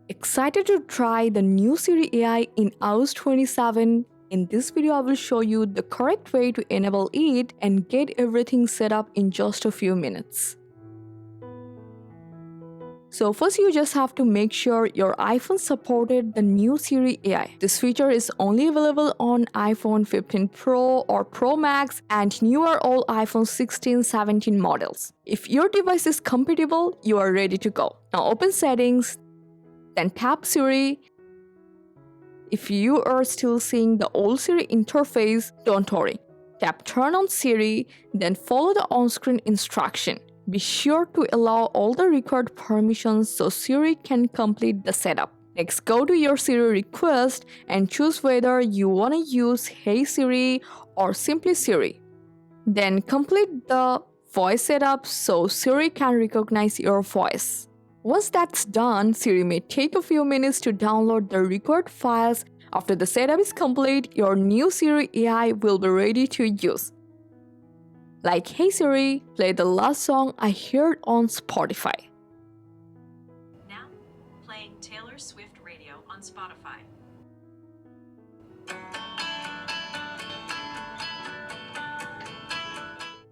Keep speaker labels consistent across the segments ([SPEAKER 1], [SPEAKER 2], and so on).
[SPEAKER 1] Excited to try the new Siri AI in iOS 27? In this video, I will show you the correct way to enable it and get everything set up in just a few minutes. So first, you just have to make sure your iPhone supported the new Siri AI. This feature is only available on iPhone 15 Pro or Pro Max and newer all iPhone 16, 17 models. If your device is compatible, you are ready to go. Now open Settings, then tap Siri. If you are still seeing the old Siri interface, don't worry. Tap Turn on Siri, then follow the on-screen instruction. Be sure to allow all the required permissions so Siri can complete the setup. Next, go to your Siri request and choose whether you want to use Hey Siri or simply Siri. Then complete the voice setup so Siri can recognize your voice. Once that's done, Siri may take a few minutes to download the required files. After the setup is complete, your new Siri AI will be ready to use. Like, Hey Siri, play the last song I heard on Spotify.
[SPEAKER 2] Now, playing Taylor Swift Radio on Spotify.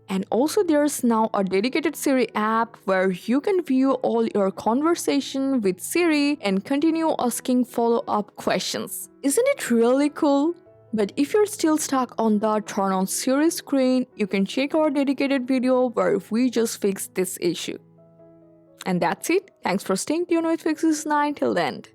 [SPEAKER 1] And also there's now a dedicated Siri app where you can view all your conversation with Siri and continue asking follow-up questions. Isn't it really cool? But if you're still stuck on the Turn on Siri screen, you can check our dedicated video where we just fixed this issue. And that's it. Thanks for staying tuned with Fix369 till the end.